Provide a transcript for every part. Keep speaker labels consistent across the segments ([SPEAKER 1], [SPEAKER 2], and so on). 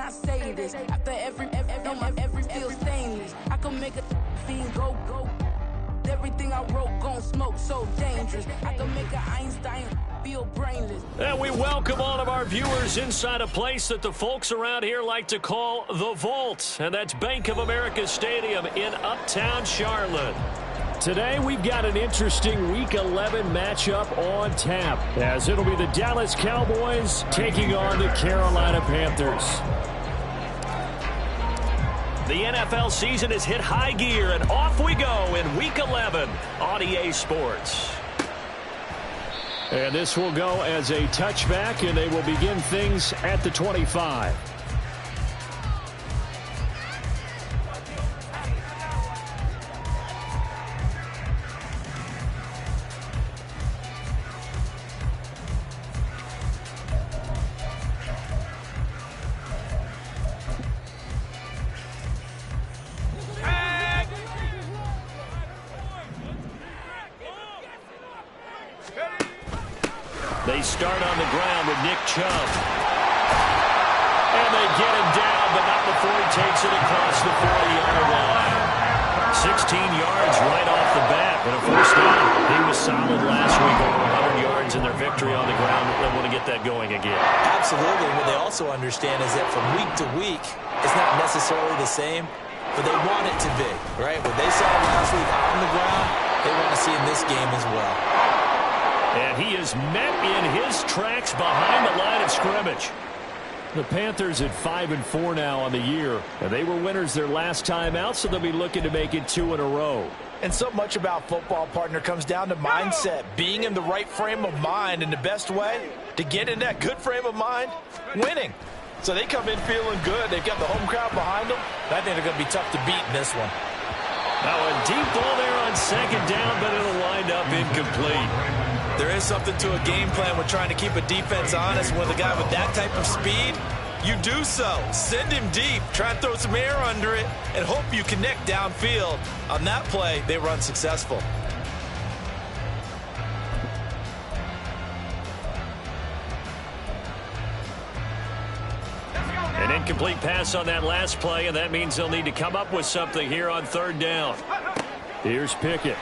[SPEAKER 1] I say this? After every feel stainless. I can make a fiend go. Everything I wrote gon' smoke, so dangerous. I can make an Einstein feel brainless.
[SPEAKER 2] And we welcome all of our viewers inside a place that the folks around here like to call the Vault. And that's Bank of America Stadium in Uptown Charlotte. Today we've got an interesting Week 11 matchup on tap, as it'll be the Dallas Cowboys taking on the Carolina Panthers. The NFL season has hit high gear, and off we go in Week 11 on EA Sports. And this will go as a touchback, and they will begin things at the 25. They start on the ground with Nick Chubb. And they get him down, but not before he takes it across the 40-yard line. 16 yards right off the bat, but a first down. He was solid last week, over 100 yards in their victory on the ground. They want to get that going again.
[SPEAKER 3] Absolutely. What they also understand is that from week to week, it's not necessarily the same, but they want it to be, right? What they saw last week on the ground, they want to see in this game as well.
[SPEAKER 2] And he is met in his tracks behind the line of scrimmage. The Panthers at 5-4 now on the year. And they were winners their last time out, so they'll be looking to make it 2 in a row.
[SPEAKER 4] And so much about football, partner, comes down to mindset. Being in the right frame of mind, and the best way to get in that good frame of mind, winning. So they come in feeling good. They've got the home crowd behind them. I think they're going to be tough to beat in this one.
[SPEAKER 2] Now a deep ball there on second down, but it'll wind up incomplete.
[SPEAKER 3] There is something to a game plan with trying to keep a defense honest. With a guy with that type of speed, you do so. Send him deep. Try and throw some air under it and hope you connect downfield. On that play, they run successful.
[SPEAKER 2] An incomplete pass on that last play, and that means they'll need to come up with something here on third down. Here's Pickett.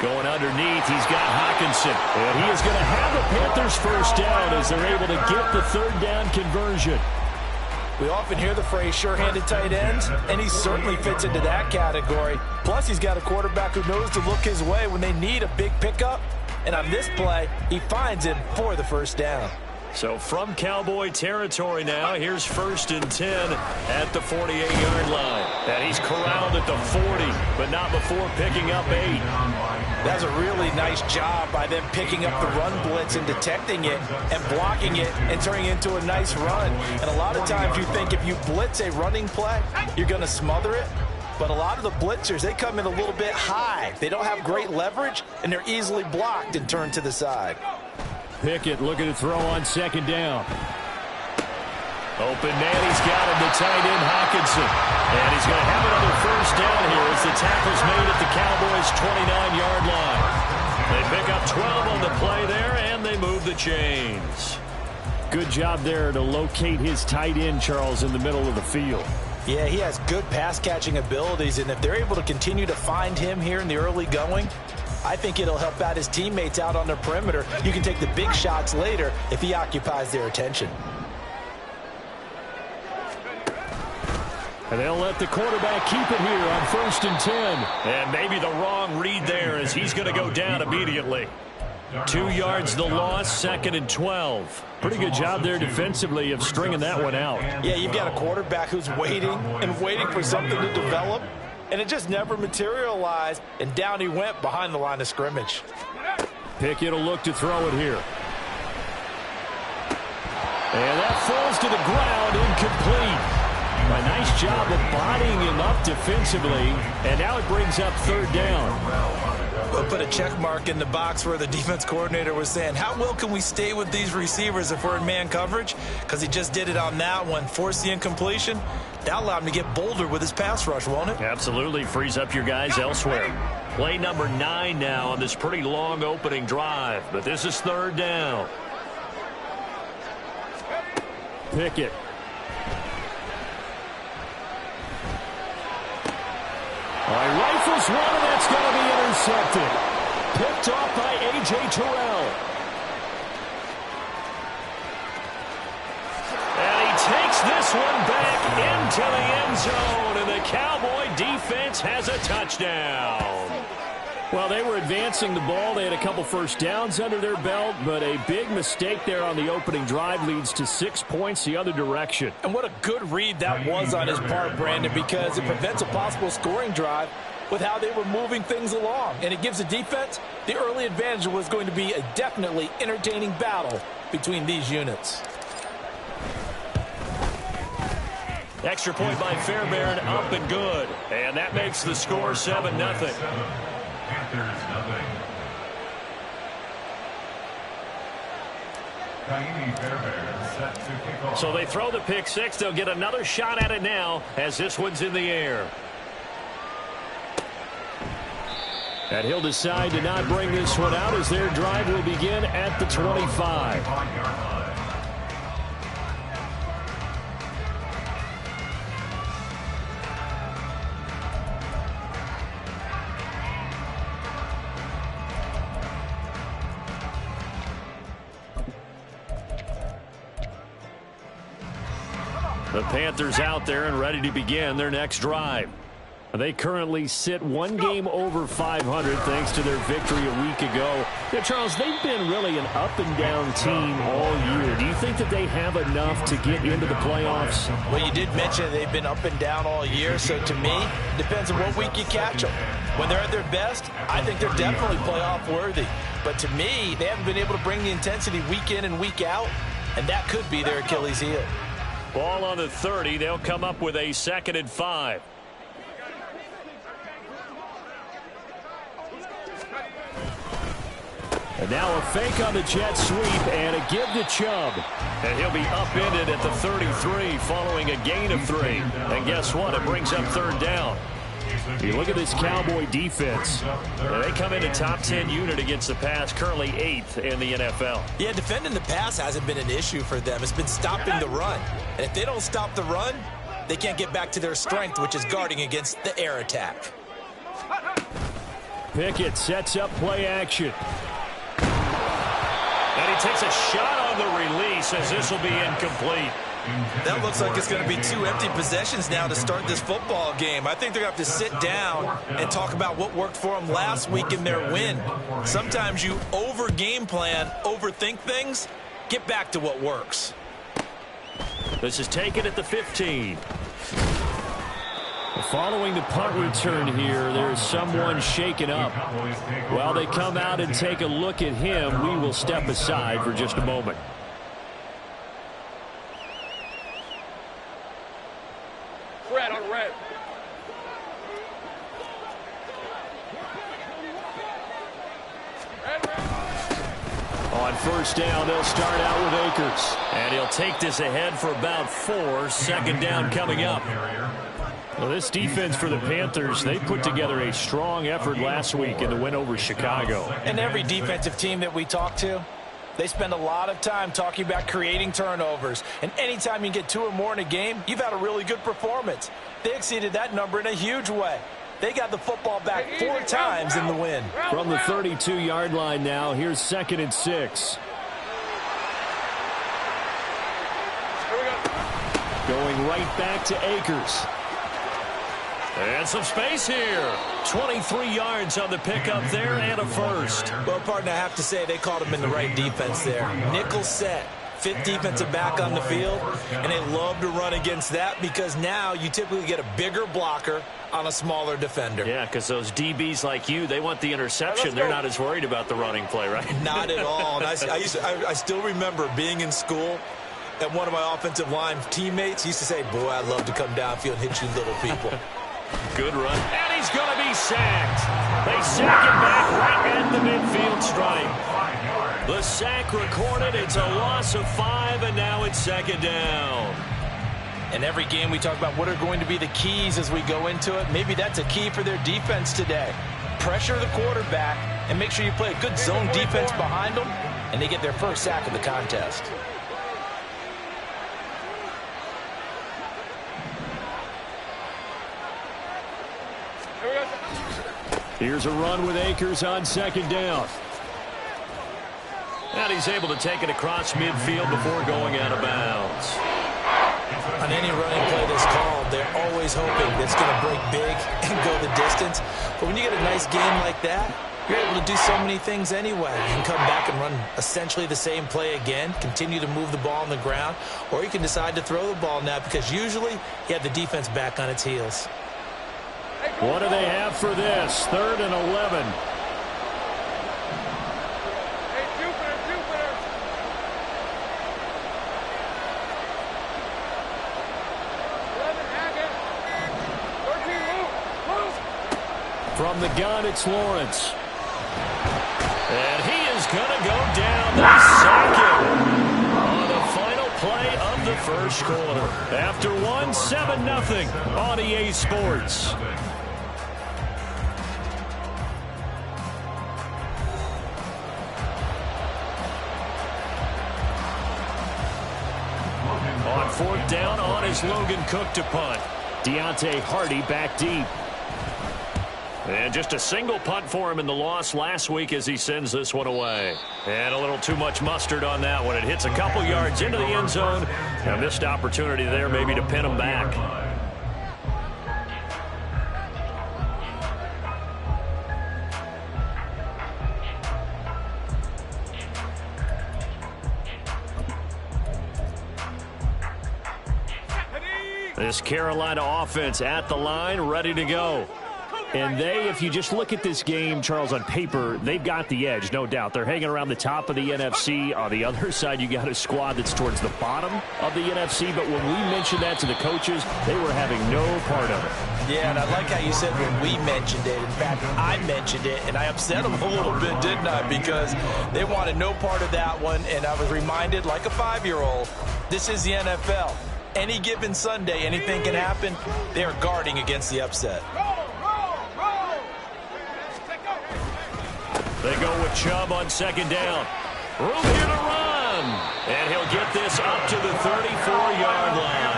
[SPEAKER 2] Going underneath, he's got Hockenson. And he is going to have the Panthers first down as they're able to get the third down conversion.
[SPEAKER 4] We often hear the phrase sure-handed tight ends, and he certainly fits into that category. Plus, he's got a quarterback who knows to look his way when they need a big pickup. And on this play, he finds him for the first down.
[SPEAKER 2] So from Cowboy territory now, here's 1st and 10 at the 48-yard line. And he's corralled at the 40, but not before picking up 8.
[SPEAKER 4] That's a really nice job by them picking up the run blitz and detecting it and blocking it and turning it into a nice run. And a lot of times you think if you blitz a running play, you're going to smother it. But a lot of the blitzers, they come in a little bit high. They don't have great leverage, and they're easily blocked and turned to the side.
[SPEAKER 2] Pickett looking to throw on second down. Open man, he's got him, the tight end Hockenson. And he's going to have another first down here as the tackle's made at the Cowboys' 29-yard line. They pick up 12 on the play there, and they move the chains.
[SPEAKER 5] Good job there to locate his tight end, Charles, in the middle of the field.
[SPEAKER 4] Yeah, he has good pass-catching abilities, and if they're able to continue to find him here in the early going, I think it'll help out his teammates out on the perimeter. You can take the big shots later if he occupies their attention.
[SPEAKER 5] And they'll let the quarterback keep it here on 1st and 10.
[SPEAKER 2] And maybe the wrong read there as he's going to go down immediately. 2 yards the loss, 2nd and 12.
[SPEAKER 5] Pretty good job there defensively of stringing that one out.
[SPEAKER 4] Yeah, you've got a quarterback who's waiting and waiting for something to develop, and it just never materialized, and down he went behind the line of scrimmage.
[SPEAKER 5] Pickett will look to throw it here. And that falls to the ground, incomplete. A nice job of bodying him up defensively, and now it brings up third down.
[SPEAKER 3] We'll put a check mark in the box where the defense coordinator was saying, how well can we stay with these receivers if we're in man coverage? Because he just did it on that one, forced the incompletion. That'll allow him to get bolder with his pass rush, won't it?
[SPEAKER 2] Absolutely, frees up your guys elsewhere. Play number 9 now on this pretty long opening drive, but this is third down.
[SPEAKER 5] Pickett. All right, rifles one, and that's going to be intercepted. Picked off by A.J. Terrell. And he takes this one back into the end zone, and the Cowboy defense has a touchdown. Well, they were advancing the ball. They had a couple first downs under their belt, but a big mistake there on the opening drive leads to 6 points the other direction.
[SPEAKER 4] And what a good read that was on his part, Brandon, because it prevents a possible scoring drive with how they were moving things along. And it gives the defense the early advantage. Was going to be a definitely entertaining battle between these units.
[SPEAKER 2] Extra point by Fairbairn, up and good. And that makes the score 7-0. So they throw the pick six. They'll get another shot at it now as this one's in the air. And he'll decide to not bring this one out as their drive will begin at the 25. The Panthers out there and ready to begin their next drive. They currently sit one game over 500 thanks to their victory a week ago. Yeah, Charles, they've been really an up-and-down team all year. Do you think that they have enough to get into the playoffs?
[SPEAKER 4] Well, you did mention they've been up and down all year, so to me, it depends on what week you catch them. When they're at their best, I think they're definitely playoff worthy. But to me, they haven't been able to bring the intensity week in and week out, and that could be their Achilles heel.
[SPEAKER 2] Ball on the 30. They'll come up with a 2nd and 5.
[SPEAKER 5] And now a fake on the jet sweep and a give to Chubb.
[SPEAKER 2] And he'll be upended at the 33 following a gain of 3. And guess what? It brings up 3rd down.
[SPEAKER 5] You look at this Cowboy defense.
[SPEAKER 2] And they come into top 10 unit against the pass, currently 8th in the NFL.
[SPEAKER 3] Yeah, defending the pass hasn't been an issue for them. It's been stopping the run. And if they don't stop the run, they can't get back to their strength, which is guarding against the air attack.
[SPEAKER 5] Pickett sets up play action.
[SPEAKER 2] And he takes a shot on the release as this will be incomplete.
[SPEAKER 3] That looks like it's going to be 2 empty possessions now to start this football game. I think they're going to have to sit down and talk about what worked for them last week in their win. Sometimes you over-game plan, overthink things, get back to what works.
[SPEAKER 2] This is taken at the 15.
[SPEAKER 5] Following the punt return here, there's someone shaken up. While they come out and take a look at him, we will step aside for just a moment.
[SPEAKER 6] Red on red.
[SPEAKER 5] On 1st down, they'll start out with Akers.
[SPEAKER 2] And he'll take this ahead for about 4. 2nd down coming up.
[SPEAKER 5] Well, this defense for the Panthers, they put together a strong effort last week in the win over Chicago.
[SPEAKER 4] And every defensive team that we talk to, they spend a lot of time talking about creating turnovers. And anytime you get 2 or more in a game, you've had a really good performance. They exceeded that number in a huge way. They got the football back 4 times in the win.
[SPEAKER 5] From the 32-yard line now, here's 2nd and 6. Going right back to Akers.
[SPEAKER 2] And some space here. 23 yards on the pickup there and a 1st.
[SPEAKER 3] Well, partner, I have to say they called him in the right defense there. Nickel set. 5th defensive back on the field, and they love to run against that because now you typically get a bigger blocker on a smaller defender.
[SPEAKER 2] Yeah, because those DBs like you, they want the interception. They're not as worried about the running play, right?
[SPEAKER 3] Not at all. And I still remember being in school, and one of my offensive line teammates used to say, boy, I'd love to come downfield and hit you little people.
[SPEAKER 2] Good run. And he's going to be sacked. They sack him back right at the midfield stripe. The sack recorded. It's a loss of 5, and now it's 2nd down.
[SPEAKER 4] In every game we talk about what are going to be the keys as we go into it. Maybe that's a key for their defense today. Pressure the quarterback and make sure you play a good zone defense behind them, and they get their 1st sack of the contest.
[SPEAKER 5] Here's a run with Akers on second down. And he's able to take it across midfield before going out of bounds.
[SPEAKER 3] On any running play that's called, they're always hoping it's going to break big and go the distance. But when you get a nice game like that, you're able to do so many things anyway. You can come back and run essentially the same play again, continue to move the ball on the ground, or you can decide to throw the ball now because usually you have the defense back on its heels.
[SPEAKER 5] What do they have for this? 3rd and 11. From the gun, it's Lawrence. And he is going to go down. They sack him on the final play of the first quarter. After 7-0 on EA Sports. On 4th down, on is Logan Cook to punt. Deontay Hardy back deep. And just a single punt for him in the loss last week as he sends this one away. And a little too much mustard on that one. It hits a couple yards into the end zone. A missed opportunity there maybe to pin him back. This Carolina offense at the line, ready to go. And if you just look at this game, Charles, on paper, they've got the edge, no doubt. They're hanging around the top of the NFC. On the other side, you got a squad that's towards the bottom of the NFC. But when we mentioned that to the coaches, they were having no part of it.
[SPEAKER 3] Yeah, and I like how you said when we mentioned it. In fact, I mentioned it, and I upset them a little bit, didn't I? Because they wanted no part of that one, and I was reminded, like a 5-year-old, this is the NFL. Any given Sunday, anything can happen. They are guarding against the upset.
[SPEAKER 5] They go with Chubb on second down. Room here to run. And he'll get this up to the 34-yard line.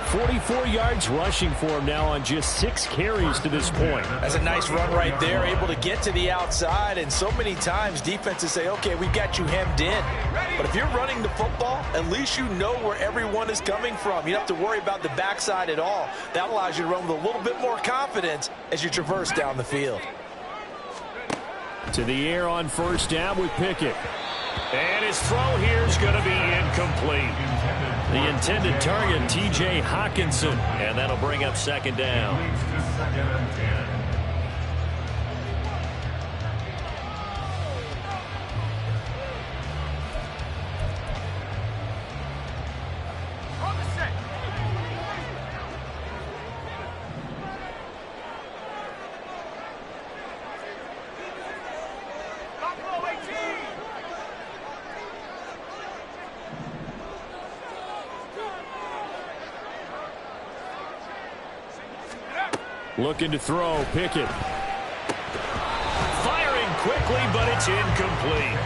[SPEAKER 5] 44 yards rushing for him now on just 6 carries to this point.
[SPEAKER 3] That's a nice run right there, able to get to the outside. And so many times defenses say, okay, we've got you hemmed in. But if you're running the football, at least you know where everyone is coming from. You don't have to worry about the backside at all. That allows you to run with a little bit more confidence as you traverse down the field.
[SPEAKER 5] To the air on first down with Pickett. And his throw here is going to be incomplete. The intended target, T.J. Hawkinson. And that'll bring up second down. Looking to throw, Pickett. Firing quickly, but it's incomplete.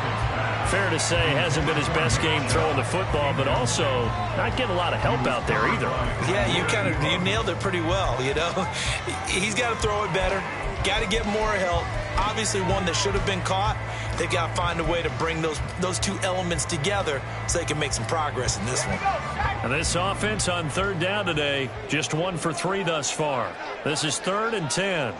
[SPEAKER 5] Fair to say, hasn't been his best game throwing the football, but also not getting a lot of help out there either.
[SPEAKER 3] Yeah, you nailed it pretty well, you know. He's got to throw it better, got to get more help. Obviously one that should have been caught. They've got to find a way to bring those two elements together so they can make some progress in this one.
[SPEAKER 5] And this offense on third down today, just 1 for 3 thus far. This is 3rd and 10.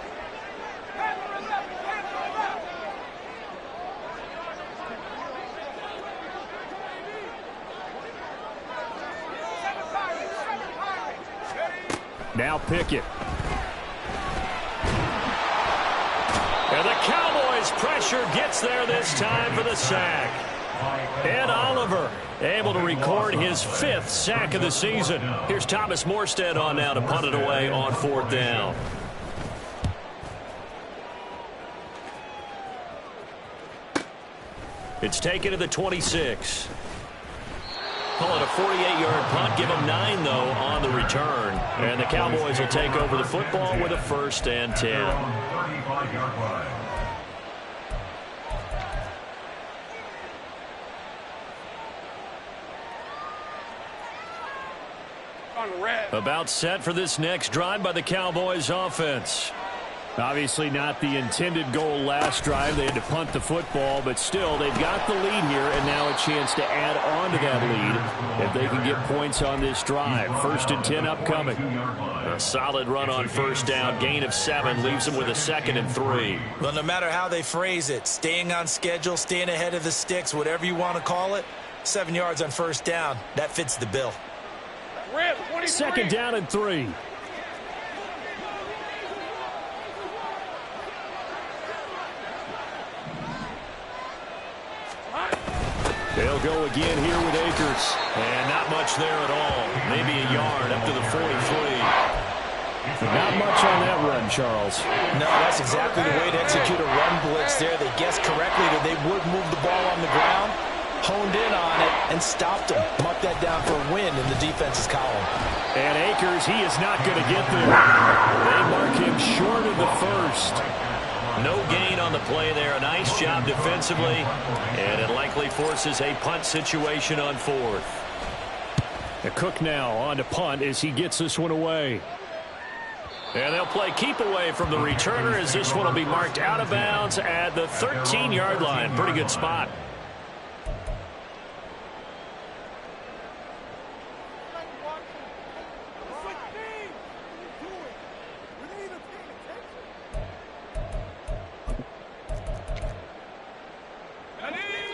[SPEAKER 5] Now Pickett. And the Cowboys pressure gets there this time for the sack. And Oliver able to record his 5th sack of the season. Here's Thomas Morstead on now to punt it away on 4th down. It's taken to the 26. Call it a 48-yard punt. Give them 9, though, on the return. And the Cowboys will take over the football with a 1st and 10. About set for this next drive by the Cowboys offense. Obviously not the intended goal last drive. They had to punt the football, but still, they've got the lead here, and now a chance to add on to that lead if they can get points on this drive. 1st and 10 upcoming.
[SPEAKER 2] A solid run on first down. Gain of 7 leaves them with a 2nd and 3.
[SPEAKER 3] Well, no matter how they phrase it, staying on schedule, staying ahead of the sticks, whatever you want to call it, 7 yards on first down, that fits the bill.
[SPEAKER 5] 2nd down and 3. They'll go again here with Akers.
[SPEAKER 2] And not much there at all. Maybe a yard up to the 43.
[SPEAKER 5] Not much on that run, Charles.
[SPEAKER 4] No, that's exactly the way to execute a run blitz there. They guessed correctly that they would move the ball on the ground, honed in on it, and stopped them. Mark that down for a win in the defense's column.
[SPEAKER 5] And Akers, he is not going to get there. They mark him short of the first.
[SPEAKER 2] No gain on the play there. A nice job defensively. And it likely forces a punt situation on 4th.
[SPEAKER 5] The Cook now on to punt as he gets this one away.
[SPEAKER 2] And they'll play keep away from the returner as this one will be marked out of bounds at the 13-yard line. Pretty good spot.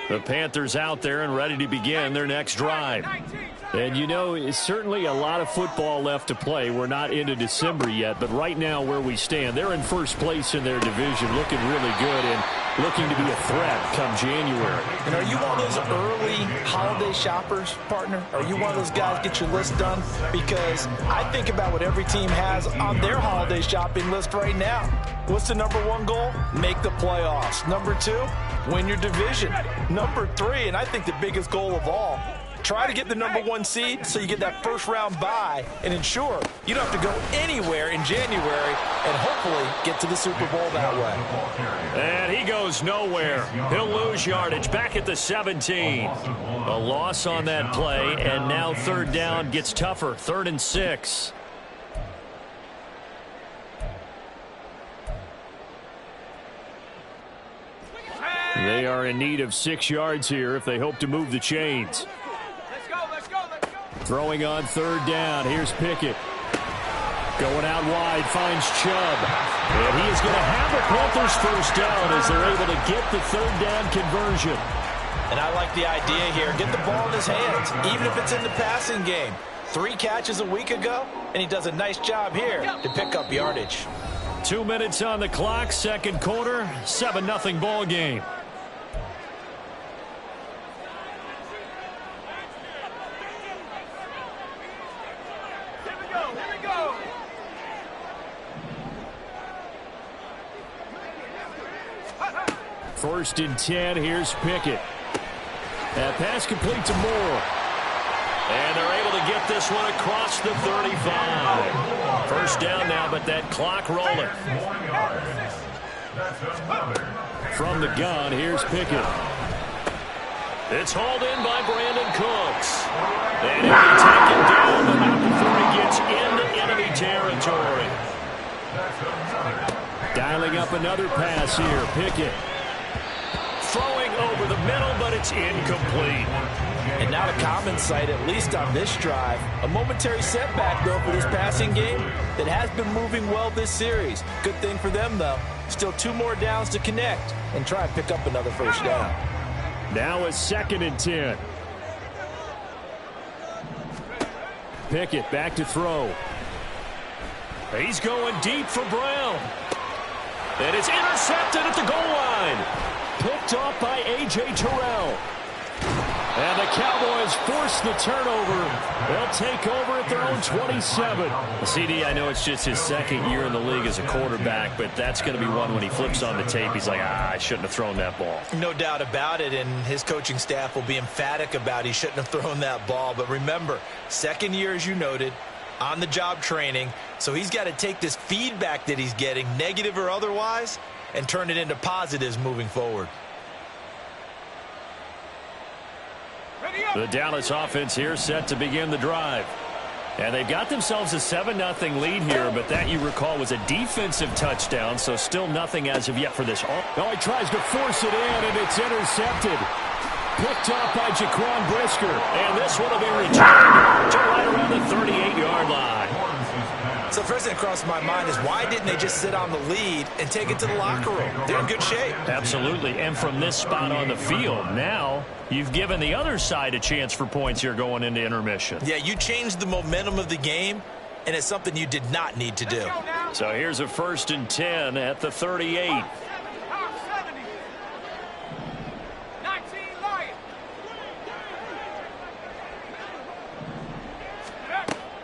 [SPEAKER 2] The Panthers out there and ready to begin their next drive.
[SPEAKER 5] And you know, it's certainly a lot of football left to play. We're not into December yet, but right now where we stand, they're in first place in their division, looking really good and looking to be a threat come January.
[SPEAKER 4] And are you one of those early holiday shoppers, partner? Are you one of those guys get your list done? Because I think about what every team has on their holiday shopping list right now. What's the number 1 goal? Make the playoffs. Number 2, win your division. Number 3, and I think the biggest goal of all, try to get the number 1 seed so you get that first-round bye and ensure you don't have to go anywhere in January and hopefully get to the Super Bowl that way.
[SPEAKER 2] And he goes nowhere. He'll lose yardage back at the 17. A loss on that play, and now 3rd down gets tougher. 3rd and 6.
[SPEAKER 5] They are in need of 6 yards here if they hope to move the chains. Throwing on 3rd down. Here's Pickett. Going out wide, finds Chubb. And he is going to have the Panthers first down as they're able to get the 3rd down conversion.
[SPEAKER 4] And I like the idea here. Get the ball in his hands, even if it's in the passing game. 3 catches a week ago, and he does a nice job here to pick up yardage.
[SPEAKER 5] 2 minutes on the clock, 2nd quarter, 7-0 ball game. First and 10, here's Pickett. That pass complete to Moore.
[SPEAKER 2] And they're able to get this one across the 35. First down now, but that clock rolling.
[SPEAKER 5] From the gun, here's Pickett.
[SPEAKER 2] It's hauled in by Brandon Cooks. And if he taken down, but not before he gets into enemy territory.
[SPEAKER 5] Dialing up another pass here, Pickett.
[SPEAKER 2] Throwing over the middle, but it's incomplete.
[SPEAKER 4] And now the common sight, at least on this drive. A momentary setback, though, for this passing game that has been moving well this series. Good thing for them, though. Still 2 more downs to connect and try and pick up another first down.
[SPEAKER 5] Now a 2nd and 10. Pickett back to throw.
[SPEAKER 2] He's going deep for Brown. And it's intercepted at the goal line.
[SPEAKER 5] Picked off by A.J. Terrell. And the Cowboys force the turnover. They'll take over at their own 27.
[SPEAKER 2] CD, I know it's just his 2nd year in the league as a quarterback, but that's going to be one when he flips on the tape. He's like, I shouldn't have thrown that ball.
[SPEAKER 3] No doubt about it, and his coaching staff will be emphatic about he shouldn't have thrown that ball. But remember, 2nd year, as you noted, on-the-job training, so he's got to take this feedback that he's getting, negative or otherwise, and turn it into positives moving forward.
[SPEAKER 2] The Dallas offense here set to begin the drive.
[SPEAKER 5] And they've got themselves a 7-0 lead here, but that, you recall, was a defensive touchdown, so still nothing as of yet for this.
[SPEAKER 2] Oh, he tries to force it in, and it's intercepted. Picked off by Jaquan Brisker.
[SPEAKER 5] And this one will be returned to right around the 38-yard line.
[SPEAKER 3] So first thing that crossed my mind is, why didn't they just sit on the lead and take it to the locker room? They're in good shape.
[SPEAKER 5] Absolutely. And from this spot on the field, now you've given the other side a chance for points here going into intermission.
[SPEAKER 3] Yeah, you changed the momentum of the game, and it's something you did not need to do.
[SPEAKER 5] So here's a 1st and 10 at the 38.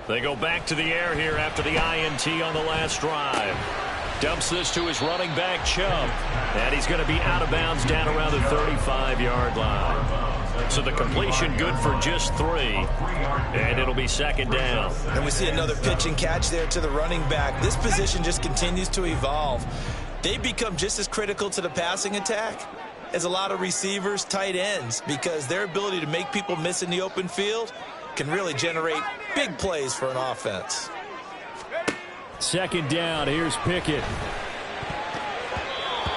[SPEAKER 5] They go back to the air here after the INT on the last drive. Dumps this to his running back, Chubb. And he's going to be out of bounds down around the 35-yard line. So the completion good for just 3. And it'll be 2nd down.
[SPEAKER 3] And we see another pitch and catch there to the running back. This position just continues to evolve. They become just as critical to the passing attack as a lot of receivers, tight ends, because their ability to make people miss in the open field can really generate big plays for an offense.
[SPEAKER 5] 2nd down. Here's Pickett.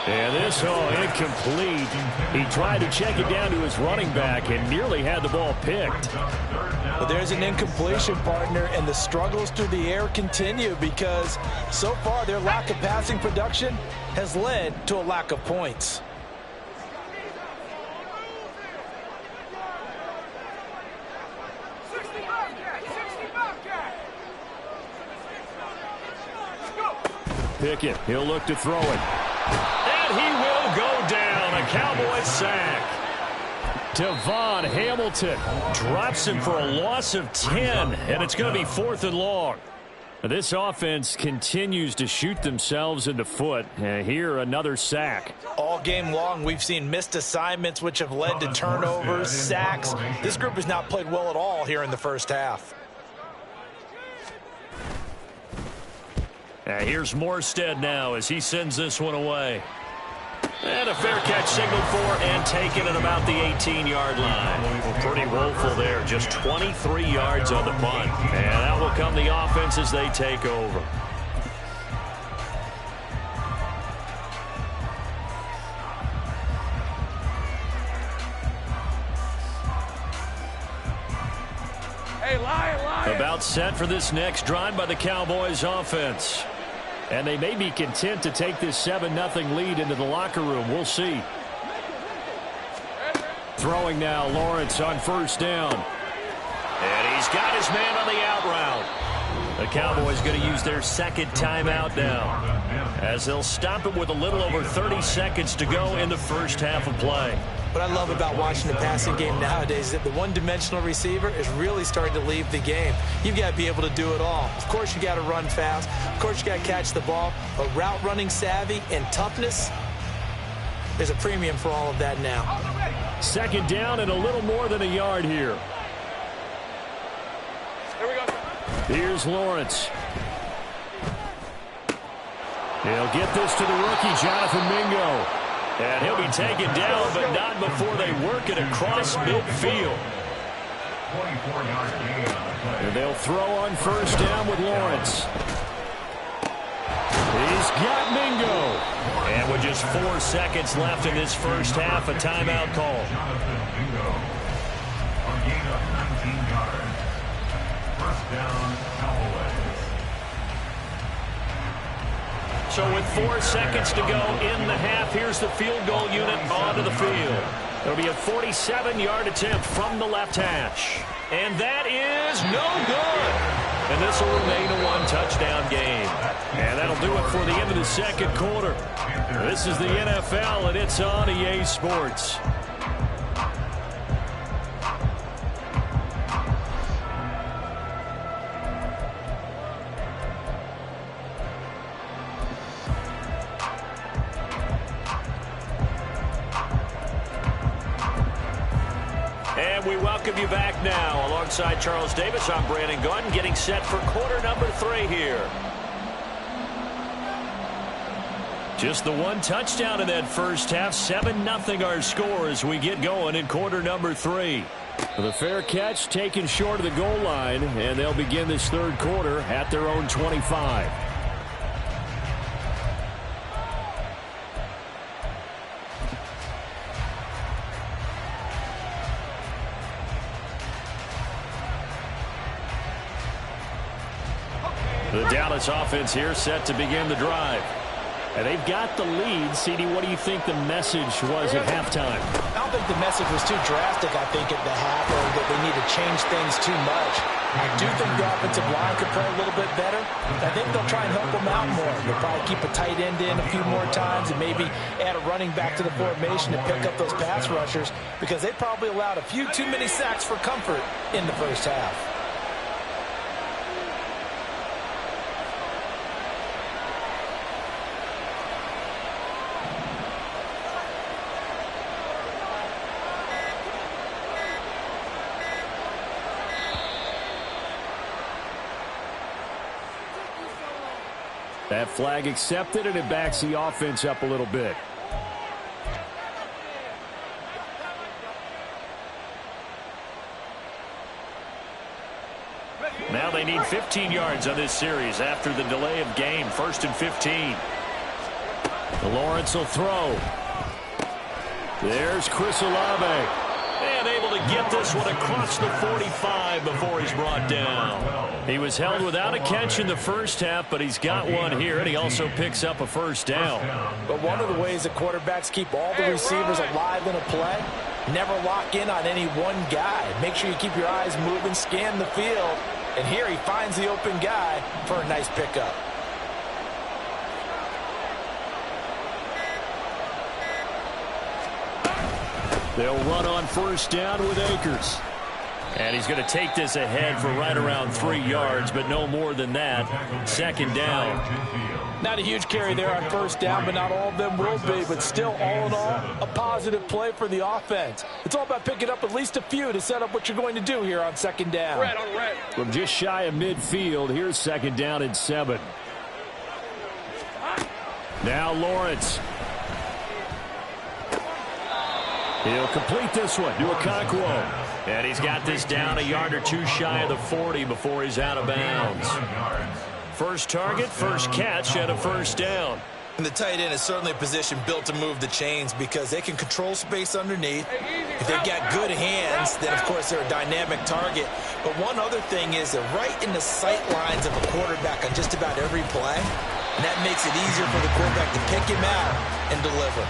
[SPEAKER 5] And this, incomplete. He tried to check it down to his running back and nearly had the ball picked.
[SPEAKER 4] But there's an incompletion, partner, and the struggles through the air continue because so far their lack of passing production has led to a lack of points.
[SPEAKER 5] Pickett, he'll look to throw it. And he will go down. A Cowboys sack. Devon Hamilton drops him for a loss of 10, and it's going to be 4th and long. This offense continues to shoot themselves in the foot. And here, another sack.
[SPEAKER 4] All game long, we've seen missed assignments, which have led to turnovers, sacks. This group has not played well at all here in the first half.
[SPEAKER 5] Here's Morstead now as he sends this one away. And a fair catch signaled for and taken at about the 18-yard line. Well, pretty woeful there. Just 23 yards on the punt. And out will come the offense as they take over.
[SPEAKER 6] Hey, Lion.
[SPEAKER 5] About set for this next drive by the Cowboys offense. And they may be content to take this 7-0 lead into the locker room. We'll see. Throwing now, Lawrence on 1st down. And he's got his man on the out route. The Cowboys going to use their 2nd timeout now, as they'll stop it with a little over 30 seconds to go in the first half of play.
[SPEAKER 3] What I love about watching the passing game nowadays is that the one-dimensional receiver is really starting to leave the game. You've got to be able to do it all. Of course, you got to run fast. Of course, you got to catch the ball. But route running savvy and toughness, there's a premium for all of that now.
[SPEAKER 5] 2nd down and a little more than a yard here.
[SPEAKER 6] Here we go.
[SPEAKER 5] Here's Lawrence. He'll get this to the rookie, Jonathan Mingo. And he'll be taken down, but not before they work it across midfield. And they'll throw on 1st down with Lawrence. He's got Mingo. And with just 4 seconds left in this first half, a timeout call. So with 4 seconds to go in the half, here's the field goal unit onto the field. It'll be a 47-yard attempt from the left hash. And that is no good. And this will remain a 1-touchdown game. And that'll do it for the end of the 2nd quarter. This is the NFL, and it's on EA Sports. And we welcome you back now. Alongside Charles Davis, I'm Brandon Gaudin, getting set for quarter number 3 here. Just the 1 touchdown in that first half. 7-0 our score as we get going in quarter number 3. The fair catch taken short of the goal line, and they'll begin this third quarter at their own 25. The Dallas offense here set to begin the drive. And they've got the lead. CD, what do you think the message was at halftime?
[SPEAKER 4] I don't think the message was too drastic, I think, at the half, or that they need to change things too much. I do think the offensive line could play a little bit better. I think they'll try and help them out more. They'll probably keep a tight end in a few more times and maybe add a running back to the formation to pick up those pass rushers, because they probably allowed a few too many sacks for comfort in the first half.
[SPEAKER 5] That flag accepted, and it backs the offense up a little bit. Now they need 15 yards on this series after the delay of game. 1st and 15. Lawrence will throw. There's Chris Olave. And able to get this one across the 45 before he's brought down. He was held without a catch in the first half, but he's got one here, and he also picks up a first down.
[SPEAKER 4] But one of the ways that quarterbacks keep all the receivers alive in a play, never lock in on any one guy. Make sure you keep your eyes moving, scan the field, and here he finds the open guy for a nice pickup.
[SPEAKER 5] They'll run on first down with Akers. And he's going to take this ahead for right around 3 yards, but no more than that. 2nd down.
[SPEAKER 4] Not a huge carry there on first down, but not all of them will be. But still, all in all, a positive play for the offense. It's all about picking up at least a few to set up what you're going to do here on 2nd down.
[SPEAKER 5] From just shy of midfield, here's 2nd down and 7. Now Lawrence. He'll complete this one to Okonkwo. And he's got this down a yard or two shy of the 40 before he's out of bounds. First target, first catch, and a first down.
[SPEAKER 3] And the tight end is certainly a position built to move the chains because they can control space underneath. If they've got good hands, then, of course, they're a dynamic target. But one other thing is they're right in the sight lines of a quarterback on just about every play. And that makes it easier for the quarterback to pick him out and deliver.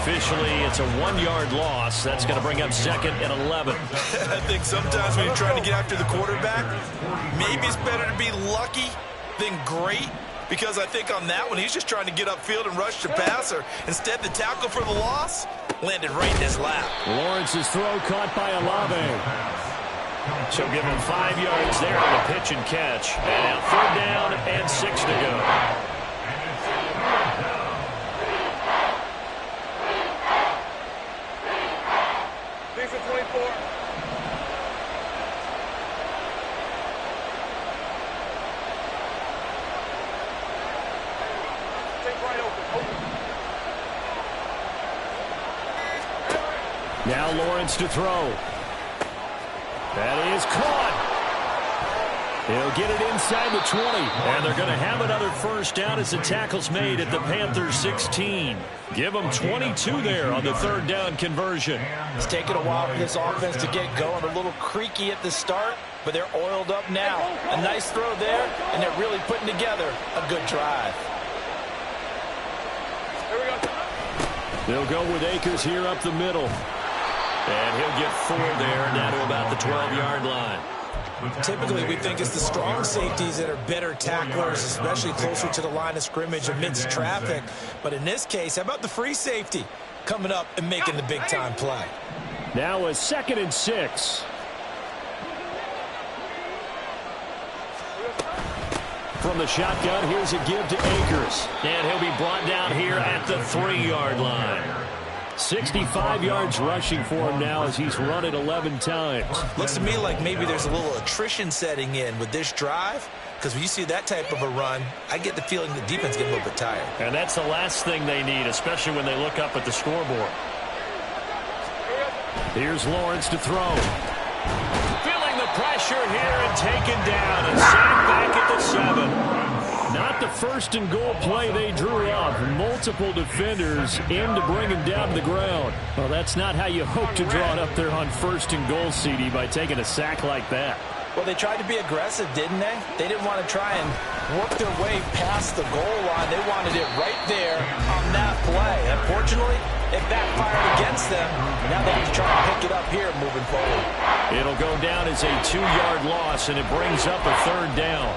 [SPEAKER 5] Officially, it's a 1-yard loss. That's going to bring up 2nd and 11.
[SPEAKER 3] I think sometimes when you're trying to get after the quarterback, maybe it's better to be lucky than great. Because I think on that one, he's just trying to get upfield and rush the passer. Instead, the tackle for the loss landed right in his lap.
[SPEAKER 5] Lawrence's throw caught by Olave. She'll give him 5 yards there on the pitch and catch. And now 3rd down and 6 to go.
[SPEAKER 6] Decent 24.
[SPEAKER 5] Now Lawrence to throw. That is caught. He'll get it inside the 20. And they're going to have another first down as the tackle's made at the Panthers 16. Give them 22 there on the 3rd down conversion.
[SPEAKER 4] It's taken a while for this offense to get going. A little creaky at the start, but they're oiled up now. A nice throw there, and they're really putting together a good drive.
[SPEAKER 6] Here we go.
[SPEAKER 5] They'll go with Akers here up the middle. And he'll get 4 there, down to about the 12-yard line.
[SPEAKER 3] Typically, we think it's the strong safeties that are better tacklers, especially closer to the line of scrimmage amidst traffic. But in this case, how about the free safety coming up and making the big-time play?
[SPEAKER 5] Now a 2nd and 6. From the shotgun, here's a give to Akers. And he'll be brought down here at the 3-yard line. 65 yards rushing for him now as he's run it 11 times.
[SPEAKER 3] Looks to me like maybe there's a little attrition setting in with this drive, because when you see that type of a run, I get the feeling the defense gets a little bit tired.
[SPEAKER 5] And that's the last thing they need, especially when they look up at the scoreboard. Here's Lawrence to throw.
[SPEAKER 2] Feeling the pressure here and taken down and sacked back at the 7.
[SPEAKER 5] Not the first and goal play they drew up. Multiple defenders in to bring him down to the ground. Well, that's not how you hope to draw it up there on first and goal, CD, by taking a sack like that.
[SPEAKER 4] Well, they tried to be aggressive, didn't they? They didn't want to try and work their way past the goal line. They wanted it right there on that play. Unfortunately, it backfired against them. Now they have to try and pick it up here moving forward.
[SPEAKER 2] It'll go down as a 2-yard loss, and it brings up a 3rd down.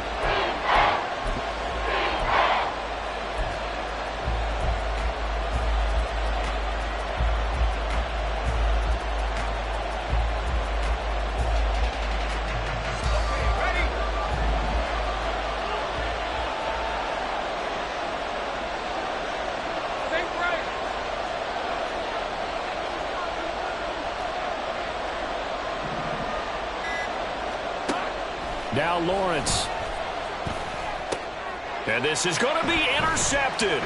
[SPEAKER 2] Now Lawrence. And this is going to be intercepted.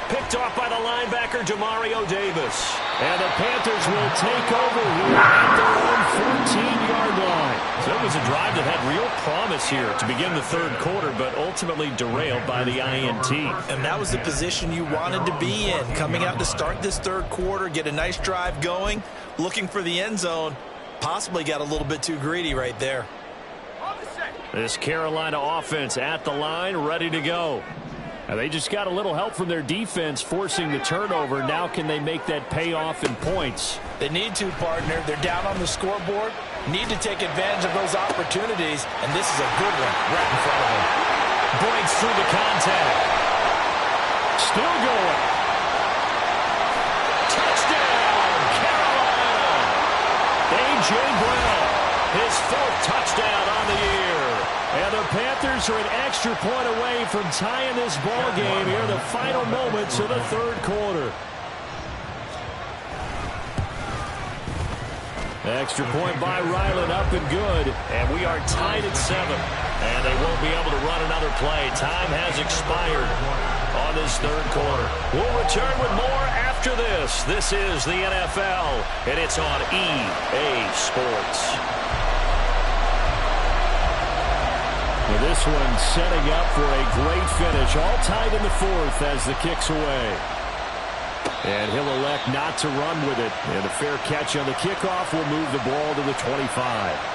[SPEAKER 2] Picked off by the linebacker, Demario Davis. And the Panthers will take over here at their own 14-yard line. So it was a drive that had real promise here to begin the 3rd quarter, but ultimately derailed by the INT.
[SPEAKER 3] And that was the position you wanted to be in. Coming out to start this 3rd quarter, get a nice drive going, looking for the end zone. Possibly got a little bit too greedy right there.
[SPEAKER 2] This Carolina offense at the line, ready to go. And they just got a little help from their defense forcing the turnover. Now can they make that pay off in points?
[SPEAKER 4] They need to, partner. They're down on the scoreboard. Need to take advantage of those opportunities, and this is a good one right in front of them.
[SPEAKER 2] Breaks through the contact. Still going. Touchdown, Carolina. A.J. Brown, his 4th touchdown on the year. And the Panthers are an extra point away from tying this ball game here in the final moments of the 3rd quarter. Extra point by Ryland, up and good. And we are tied at 7. And they won't be able to run another play. Time has expired on this 3rd quarter. We'll return with more after this. This is the NFL, and it's on EA Sports.
[SPEAKER 5] Well, this one setting up for a great finish. All tied in the 4th as the kick's away. And he'll elect not to run with it. And a fair catch on the kickoff will move the ball to the 25.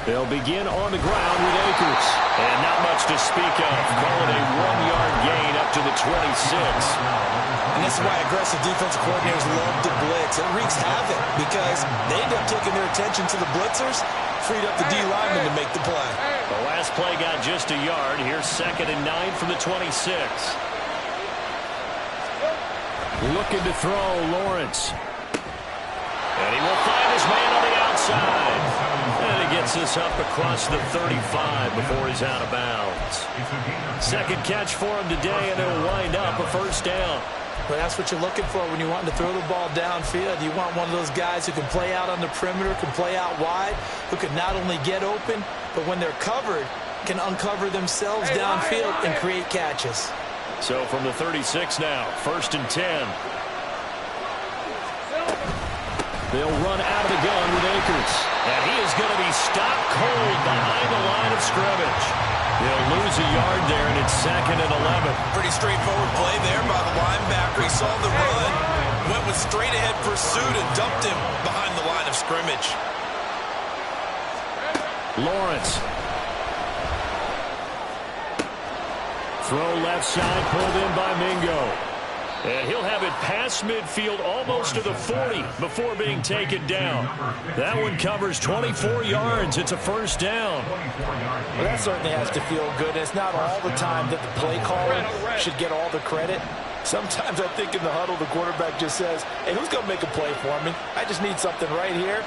[SPEAKER 5] They'll begin on the ground with Akers.
[SPEAKER 2] And not much to speak of. Call it a 1-yard gain up to the 26.
[SPEAKER 3] And this is why aggressive defensive coordinators love to blitz. It wreaks havoc because they end up taking their attention to the blitzers, freed up the D lineman to make the play.
[SPEAKER 2] The last play got just a yard. Here's 2nd and 9 from the 26.
[SPEAKER 5] Looking to throw, Lawrence.
[SPEAKER 2] And he will find his man on the outside. And he gets this up across the 35 before he's out of bounds. 2nd catch for him today, and it'll wind up a 1st down.
[SPEAKER 4] But that's what you're looking for when you want to throw the ball downfield. You want one of those guys who can play out on the perimeter, can play out wide, who can not only get open, but when they're covered, can uncover themselves downfield and create catches.
[SPEAKER 2] So from the 36 now, 1st and 10.
[SPEAKER 5] They'll run out of the gun with Akers.
[SPEAKER 2] And he is going to be stopped cold behind the line of scrimmage. He'll lose a yard there, and it's 2nd and 11.
[SPEAKER 3] Pretty straightforward play there by the linebacker. He saw the run, went with straight-ahead pursuit, and dumped him behind the line of scrimmage.
[SPEAKER 5] Lawrence. Throw left side, pulled in by Mingo.
[SPEAKER 2] And he'll have it past midfield almost to the 40 before being taken down. That one covers 24 yards. It's a 1st down.
[SPEAKER 4] Well, that certainly has to feel good. It's not all the time that the play caller should get all the credit. Sometimes I think in the huddle, the quarterback just says, hey, who's going to make a play for me? I just need something right here.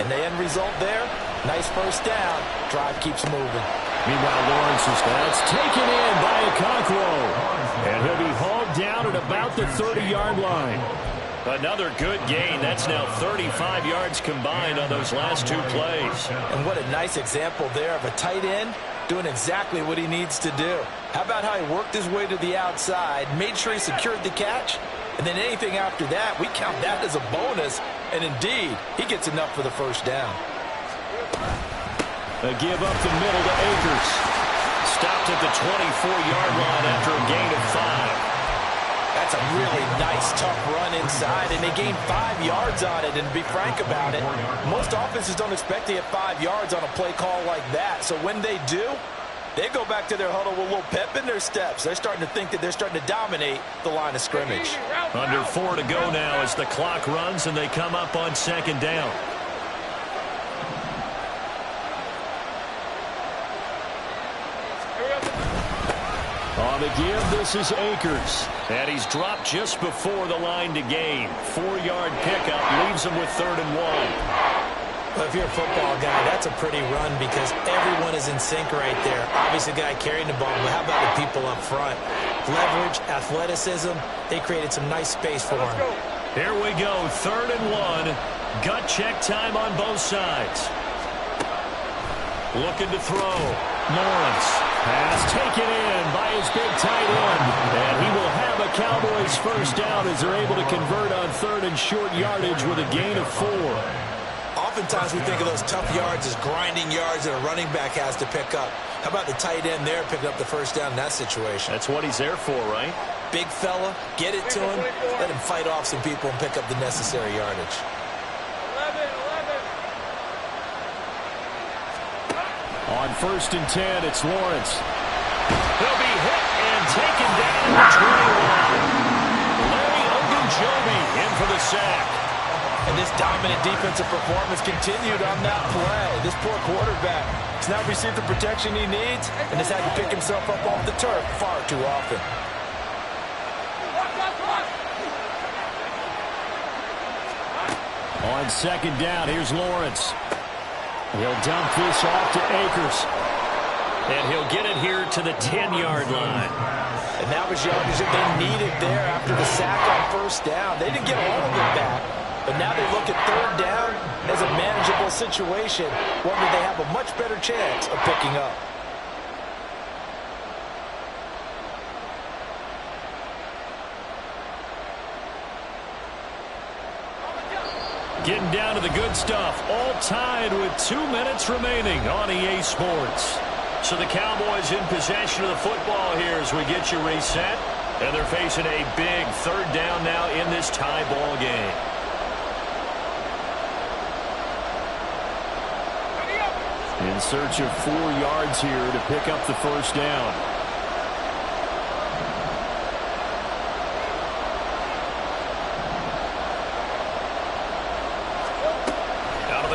[SPEAKER 4] And the end result there, Nice first down. Drive keeps moving.
[SPEAKER 5] Meanwhile, Lawrence is that's taken in by Okonkwo. And he'll be hauled down at about the 30-yard line.
[SPEAKER 2] Another good gain. That's now 35 yards combined on those last two plays.
[SPEAKER 4] And what a nice example there of a tight end doing exactly what he needs to do. How about how he worked his way to the outside, made sure he secured the catch, and then anything after that, we count that as a bonus. And indeed, he gets enough for the first down.
[SPEAKER 5] A give up the middle to Akers.
[SPEAKER 2] Stopped at the 24-yard line after a gain of 5.
[SPEAKER 4] That's a really nice, tough run inside, and they gained 5 yards on it. And to be frank about it, most offenses don't expect to get 5 yards on a play call like that. So when they do, they go back to their huddle with a little pep in their steps. They're starting to think that they're starting to dominate the line of scrimmage.
[SPEAKER 2] Under 4 to go now as the clock runs and they come up on second down.
[SPEAKER 5] On the give, this is Akers.
[SPEAKER 2] And he's dropped just before the line to gain. 4-yard pickup leaves him with 3rd and 1.
[SPEAKER 4] Well, if you're a football guy, that's a pretty run because everyone is in sync right there. Obviously, the guy carrying the ball, but how about the people up front? Leverage, athleticism, they created some nice space for him.
[SPEAKER 2] Here we go, 3rd and 1. Gut check time on both sides. Looking to throw. Lawrence.
[SPEAKER 5] Pass taken in by his big tight end. And he will have a Cowboys first down as they're able to convert on 3rd and short yardage with a gain of 4.
[SPEAKER 4] Oftentimes we think of those tough yards as grinding yards that a running back has to pick up. How about the tight end there picking up the first down in that situation?
[SPEAKER 2] That's what he's there for, right?
[SPEAKER 4] Big fella, get it to him, let him fight off some people and pick up the necessary yardage.
[SPEAKER 6] 11.
[SPEAKER 5] On 1st and 10, it's Lawrence.
[SPEAKER 2] He'll be hit and taken down at the 21. Larry Ogunjobi in for the sack.
[SPEAKER 4] And this dominant defensive performance continued on that play. This poor quarterback has now received the protection he needs and has had to pick himself up off the turf far too often.
[SPEAKER 5] On 2nd down, here's Lawrence. He'll dump this off to Akers.
[SPEAKER 2] And he'll get it here to the 10-yard line.
[SPEAKER 4] And that was yardage that they needed there after the sack on first down. They didn't get all of it back, but now they look at 3rd down as a manageable situation, one that they have a much better chance of picking up.
[SPEAKER 2] Getting down to the good stuff. All tied with 2 minutes remaining on EA Sports. So the Cowboys in possession of the football here as we get you reset. And they're facing a big 3rd down now in this tie ball game.
[SPEAKER 5] In search of 4 yards here to pick up the first down.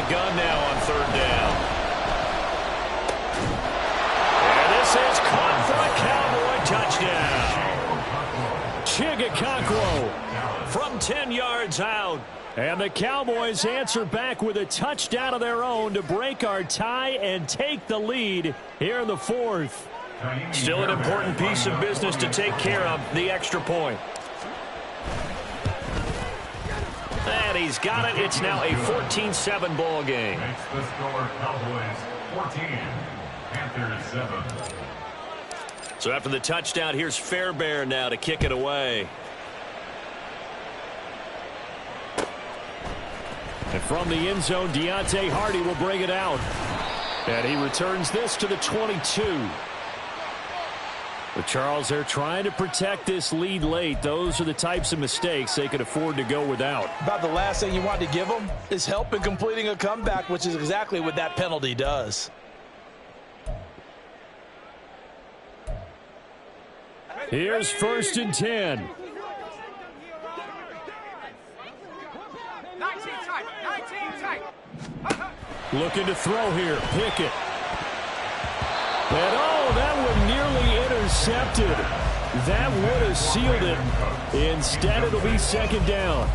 [SPEAKER 2] Gun now on 3rd down. And this is caught for a Cowboy touchdown.
[SPEAKER 5] Okonkwo
[SPEAKER 2] from 10 yards out.
[SPEAKER 5] And the Cowboys answer back with a touchdown of their own to break our tie and take the lead here in the 4th.
[SPEAKER 2] Still an important piece of business to take care of, the extra point. And he's got it. It's now a 14-7 ball game.
[SPEAKER 7] Makes the score Cowboys 14, Panthers 7.
[SPEAKER 2] So after the touchdown, here's Fairbairn now to kick it away.
[SPEAKER 5] And from the end zone, Deontay Hardy will bring it out. And he returns this to the 22. But Charles, they're trying to protect this lead late. Those are the types of mistakes they could afford to go without.
[SPEAKER 4] About the last thing you want to give them is help in completing a comeback, which is exactly what that penalty does.
[SPEAKER 5] Here's 1st and 10. Looking to throw here. Pickett. And oh, that one nearly intercepted. That would have sealed it. Instead, it'll be second down.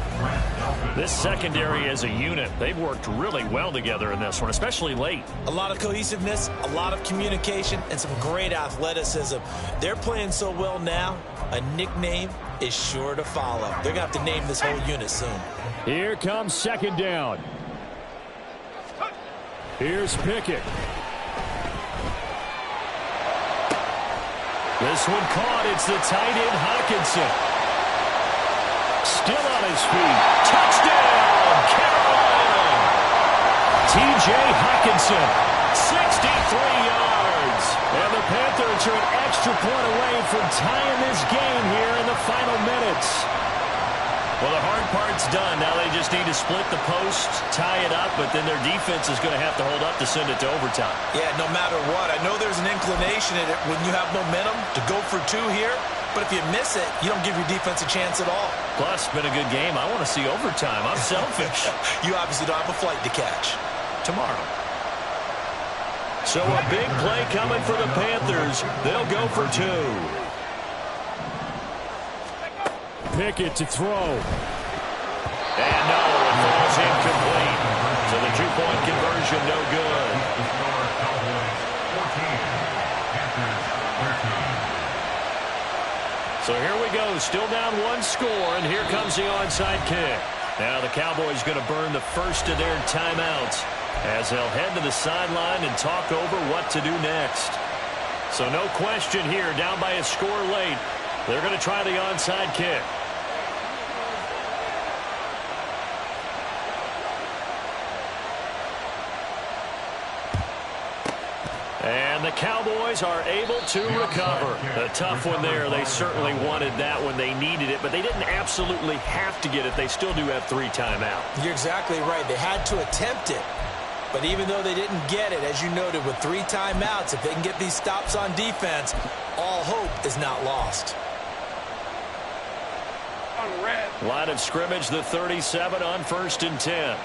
[SPEAKER 2] This secondary as a unit, they've worked really well together in this one, especially late.
[SPEAKER 3] A lot of cohesiveness, a lot of communication, and some great athleticism. They're playing so well now, a nickname is sure to follow. They're going to have to name this whole unit soon.
[SPEAKER 5] Here comes second down. Here's Pickett. This one caught. It's the tight end, Hockenson. Still on his feet. Touchdown, Carolina. T.J. Hockenson, 63 yards. And the Panthers are an extra point away from tying this game here in the final minutes.
[SPEAKER 2] Well, the hard part's done. Now they just need to split the post, tie it up, but then their defense is going to have to hold up to send it to overtime.
[SPEAKER 3] Yeah, no matter what. I know there's an inclination in it when you have momentum to go for two here, but if you miss it, you don't give your defense a chance at all.
[SPEAKER 2] Plus, it's been a good game. I want to see overtime. I'm selfish.
[SPEAKER 3] You obviously don't have a flight to catch.
[SPEAKER 2] Tomorrow. So a big play coming for the Panthers. They'll go for two.
[SPEAKER 5] Pickett to throw.
[SPEAKER 2] And no, it falls incomplete. So the two-point conversion, no good. So here we go, still down one score, and here comes the onside kick. Now the Cowboys going to burn the first of their timeouts as they'll head to the sideline and talk over what to do next. So no question here, down by a score late. They're going to try the onside kick. And the Cowboys are able to recover. A tough one there. They certainly wanted that when they needed it, but they didn't absolutely have to get it. They still do have 3 timeouts.
[SPEAKER 3] You're exactly right. They had to attempt it. But even though they didn't get it, as you noted, with 3 timeouts, if they can get these stops on defense, all hope is not lost.
[SPEAKER 2] Line of scrimmage, the 37 on 1st and 10.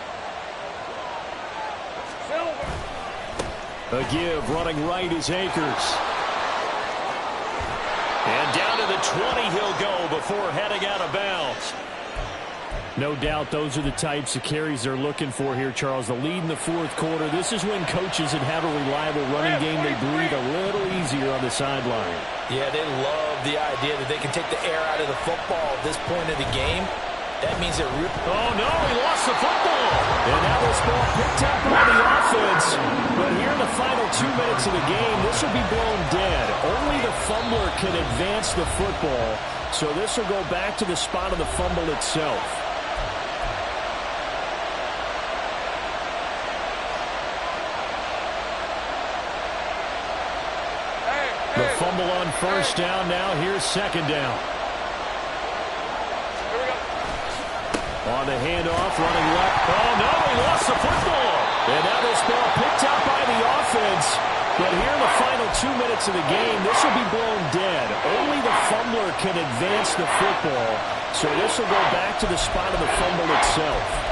[SPEAKER 5] A give, running right is Akers.
[SPEAKER 2] And down to the 20 he'll go before heading out of bounds.
[SPEAKER 5] No doubt those are the types of carries they're looking for here, Charles. The lead in the 4th quarter. This is when coaches that have a reliable running game, they breathe a little easier on the sideline.
[SPEAKER 3] Yeah, they love the idea that they can take the air out of the football at this point of the game. That means they're...
[SPEAKER 2] Oh, no, he lost the football.
[SPEAKER 5] And now this ball picked up by the offense. But here in the final 2 minutes of the game, this will be blown dead. Only the fumbler can advance the football. So this will go back to the spot of the fumble itself. The fumble on 1st down. Now here's 2nd down. On the handoff, running left.
[SPEAKER 2] Oh, no, he lost the football.
[SPEAKER 5] And now this ball picked up by the offense. But here in the final 2 minutes of the game, this will be blown dead. Only the fumbler can advance the football. So this will go back to the spot of the fumble itself.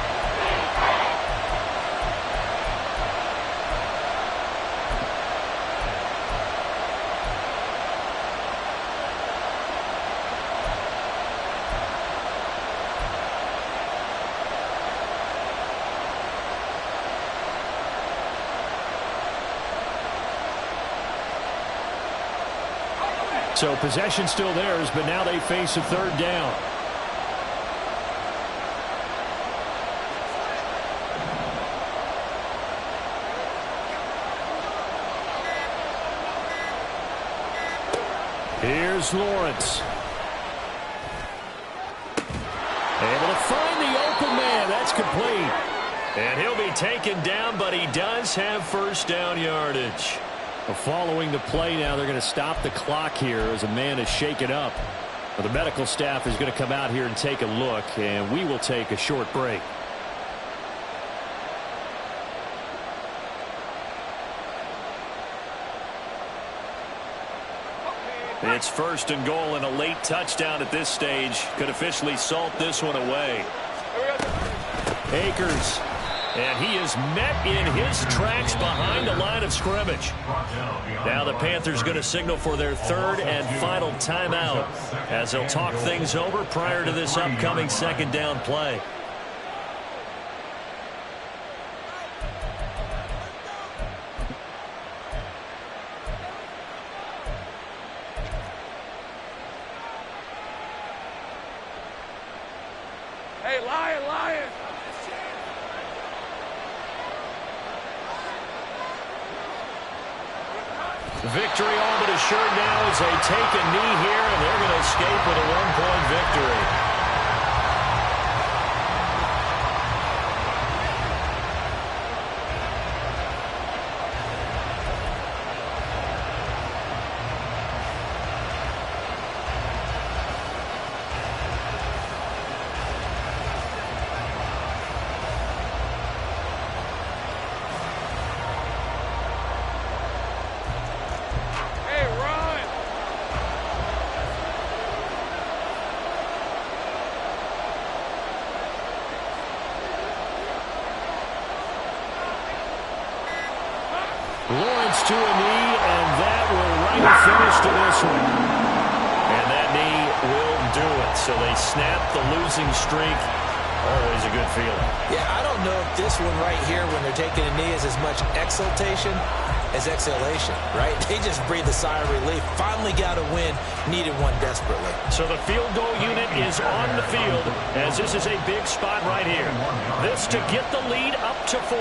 [SPEAKER 5] So possession still theirs, but now they face a 3rd down. Here's Lawrence. Able to find the open man. That's complete.
[SPEAKER 2] And he'll be taken down, but he does have 1st down yardage.
[SPEAKER 5] Following the play now, they're going to stop the clock here as a man is shaken up. Well, the medical staff is going to come out here and take a look, and we will take a short break.
[SPEAKER 2] It's 1st and goal, and a late touchdown at this stage could officially salt this one away.
[SPEAKER 5] Akers
[SPEAKER 2] And he is met in his tracks behind the line of scrimmage. Now the Panthers going to signal for their third and final timeout as they'll talk things over prior to this upcoming second down play.
[SPEAKER 6] Hey, Lion, Lion!
[SPEAKER 2] Victory all but assured now as they take a knee here, and they're going to escape with a one-point victory. Lawrence to a knee, and that will write a finish to this one. And that knee will do it. So they snap the losing streak. Always a good feeling.
[SPEAKER 4] Yeah, I don't know if this one right here, when they're taking a knee, is as much exultation as exhalation, right? They just breathe a sigh of relief. Finally got a win, needed one desperately.
[SPEAKER 2] So the field goal unit is on the field, as this is a big spot right here. This to get the lead up to 4.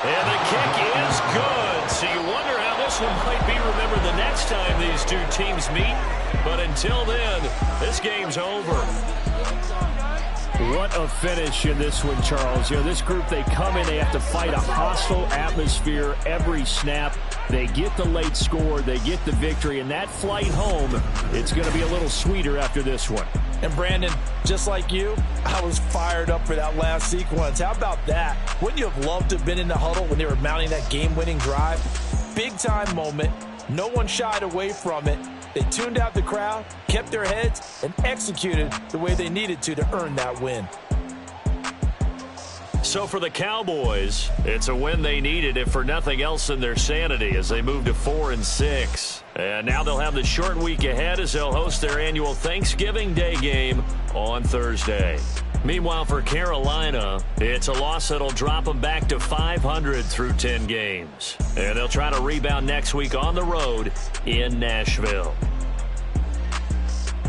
[SPEAKER 2] And the kick is good. So you wonder how this one might be remembered the next time these two teams meet. But until then, this game's over.
[SPEAKER 5] What a finish in this one, Charles. You know, this group, they come in, they have to fight a hostile atmosphere every snap. They get the late score, they get the victory, and that flight home, it's going to be a little sweeter after this one.
[SPEAKER 4] And Brandon, just like you, I was fired up for that last sequence. How about that? Wouldn't you have loved to have been in the huddle when they were mounting that game-winning drive? Big-time moment. No one shied away from it. They tuned out the crowd, kept their heads, and executed the way they needed to earn that win.
[SPEAKER 2] So for the Cowboys, it's a win they needed, if for nothing else than their sanity, as they move to 4-6. And now they'll have the short week ahead as they'll host their annual Thanksgiving Day game on Thursday. Meanwhile, for Carolina, it's a loss that'll drop them back to 500 through 10 games. And they'll try to rebound next week on the road in Nashville.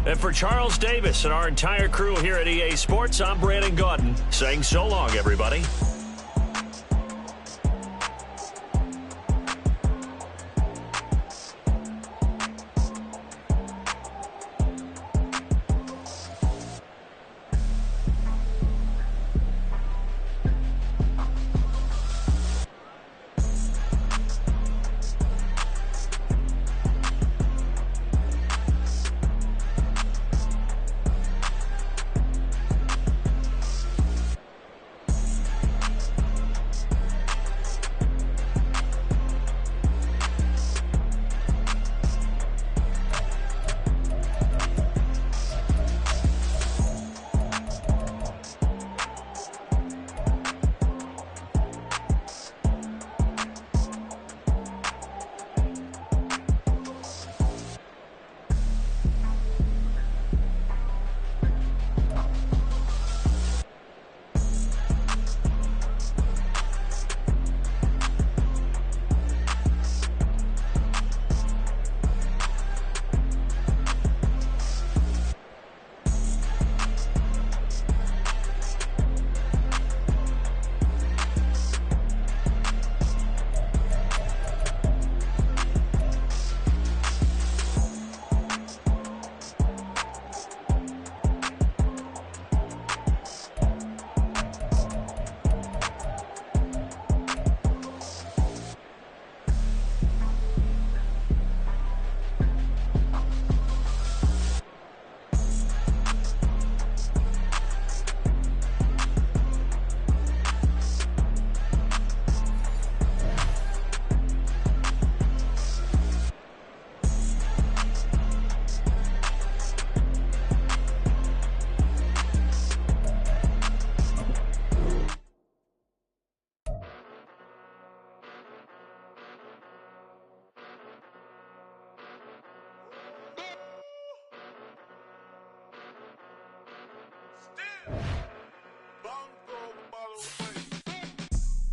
[SPEAKER 2] And for Charles Davis and our entire crew here at EA Sports, I'm Brandon Gaudin saying so long, everybody.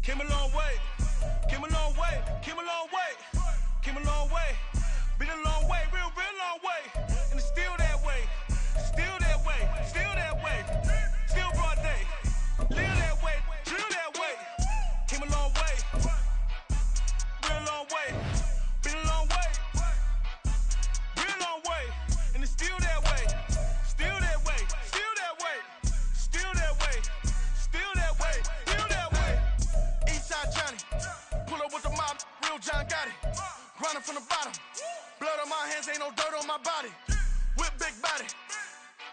[SPEAKER 8] Came a long way, came a long way, came a long way, came a long way. Been a long way, real long way. And it's still that way, still that way, still that way. Still broad day, live that way, drill that way. Came a long way, real long way. Been a long way, real long way. And it's still that way, still that way, still that way, still that way, still that way, still that way. Eastside Johnny, pull up with the mob, real John got it. Grinding from the bottom, blood on my hands, ain't no dirt on my body. Whip big body,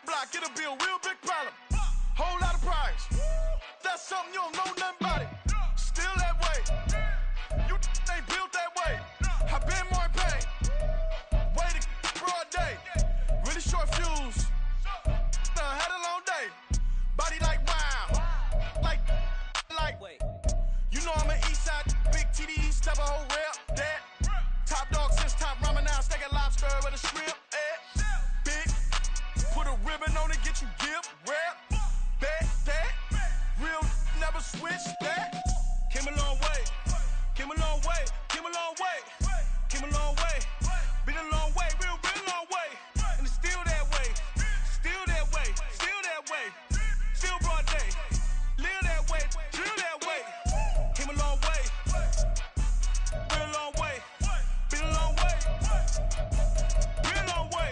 [SPEAKER 8] block, it'll be a real big problem. Whole lot of prize, that's something you don't know nothing about it. Still that way, you ain't built that way. I been more in pain, way to broad day. Really short fuse, had a long day. Body like wow, like. You know I'm an Eastside, big TD, step a whole rep, that. Top dog since top ramen now, steak and lobster with a shrimp, big, put a ribbon on it, get you gift, rap, bet that. Real, never switch that. Came a long way, came a long way, came a long way, came a long way. Been a long way, real long way. And it's still that way, still that way, still that way. Still broad day, live that way, drill that way. Came a long way, real long way. Been a long way, real long way.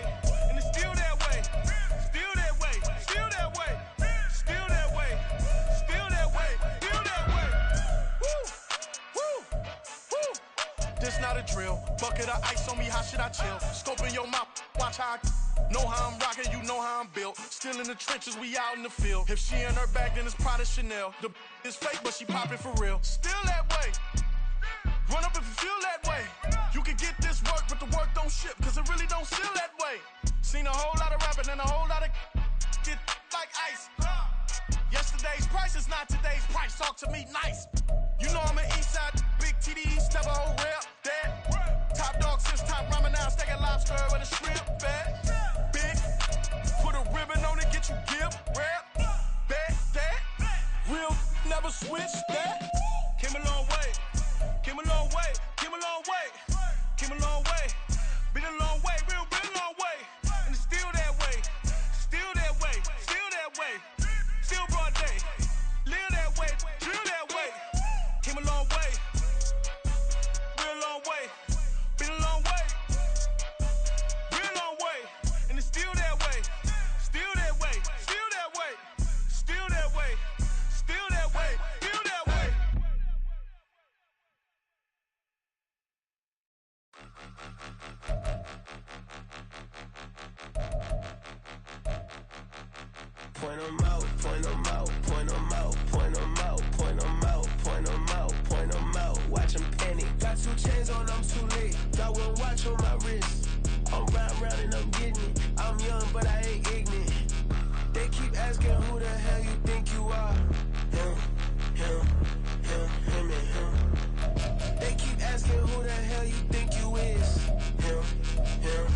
[SPEAKER 8] And it's still that way, still that way, still that way, still that way, still that way, still that way. Woo, woo, woo. This not a drill. Bucket of ice on me, how should I chill? Scoping your mouth, watch how I know how I'm rocking, you know how I'm built. Still in the trenches, we out in the field. If she in her bag, then it's Prada Chanel. The is fake, but she popping for real. Still that way. Run up if you feel that way. You can get this work, but the work don't ship, cause it really don't feel that way. Seen a whole lot of rapping and a whole lot of get like ice. Yesterday's price is not today's price. Talk to me nice. You know I'm an Eastside, big TD, step a whole rep, that. Top dog since top ramen now, steak and lobster with a shrimp, fat. Big, put a ribbon on it, get you gift, rap, bet that. Real, never switch that. Came a long way, came a long way, came a long way, came a long way. Been a long way, real long way. And it's still that way, still that way, still that way. Still broad day, live that way, drill that way. Came a long way, real long way. Been a long way, real long way. And it's still that way, still that way, still that way, still that way, still that way, still that way.
[SPEAKER 9] Point 'em out, point 'em out, point 'em out, point 'em out, point 'em out, point 'em out, point 'em out. Watch 'em panic. Got 2 chains on, I'm too late. Got 1 watch on my wrist. I'm round and I'm getting it. I'm young, but I ain't ignorant. They keep asking who the hell you think you are. Him, him, him, him, and him. They keep asking who the hell you think you is. Him, him,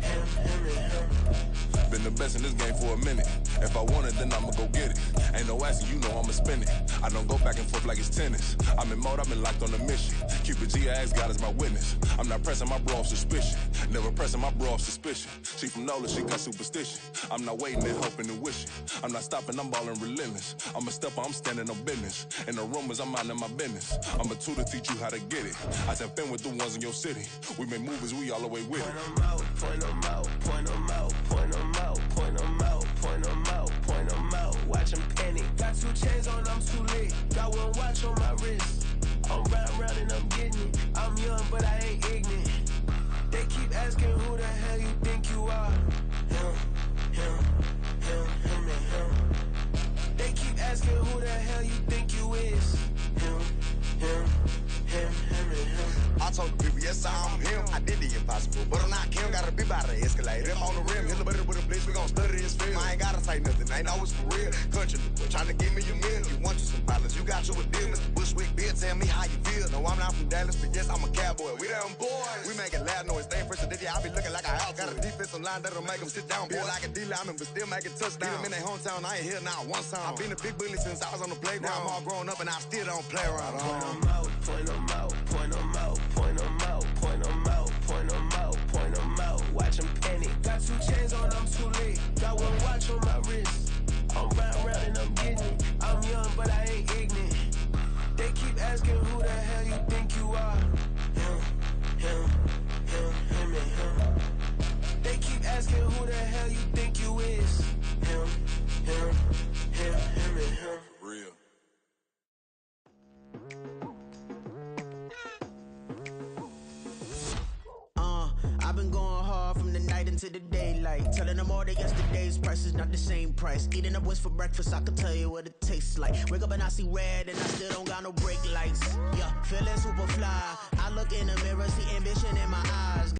[SPEAKER 9] him, him, and him.
[SPEAKER 10] Been the best in this game for a minute. If I want it, then I'ma go get it. Ain't no asking, you know I'ma spend it. I don't go back and forth like it's tennis. I'm in mode, I've been locked on a mission. Cupid G, I ask God as my witness. I'm not pressing my bro off suspicion. Never pressing my bro off suspicion. She from Nola, she got superstition. I'm not waiting and hoping and wishing. I'm not stopping, I'm balling relentless. I'm a stepper, I'm standing on business. In the rumors, I'm minding my business. I'm a tutor, teach you how to get it. I tap in with the ones in your city. We make movies, we all the way with it.
[SPEAKER 9] Point 'em out, point 'em out, point 'em out, point 'em out, point 'em out, point 'em out, point 'em out. Watch 'em panic. Got 2 chains on, I'm too late. Got 1 watch on my wrist. I'm round and I'm getting it. I'm young, but I ain't ignorant. They keep asking who the hell you think you are. Him, him, him, him, and him. They keep asking who the hell you think you is. Him, him, him, him, and him.
[SPEAKER 11] I told the people, yes, I'm him. I did the impossible, but I'm not Kim. Gotta be by the escalator. If on the rim, hit the like nothing, ain't always for real. Country, trying to give me a meal. You want you some balance, you got you a deal. Mr. Bushwick, Bill, tell me how you feel. No, I'm not from Dallas, but yes, I'm a cowboy. We them boys. We making loud noise, stay fresh, today, I be looking like a house. Got a defensive line that'll make them sit down. Feel like a D-lineman, but still making touchdowns. Beat them in their hometown, I ain't here now one time. I've been a big bully since I was on the playground. Now I'm all grown up and I still don't play around.
[SPEAKER 9] Point them out, point them out, point them out, point them out, point them out, point them out, point them out. Watch them panic. Got 2 chains on, I'm too late. Got 1 watch on my wrist. I'm round and I'm getting it. I'm young, but I ain't ignorant. They keep asking who the hell you think you are. Him, and him. They keep asking who the hell you think you is. Him, and him.
[SPEAKER 10] For real.
[SPEAKER 12] I've been going hard from the night into the daylight. Telling them all that yesterday's price is not the same price. Eating up what's for breakfast, I can tell you what it tastes like. Wake up and I see red and I still don't got no brake lights. Yeah, feeling super fly. I look in the mirror, see ambition in my eyes.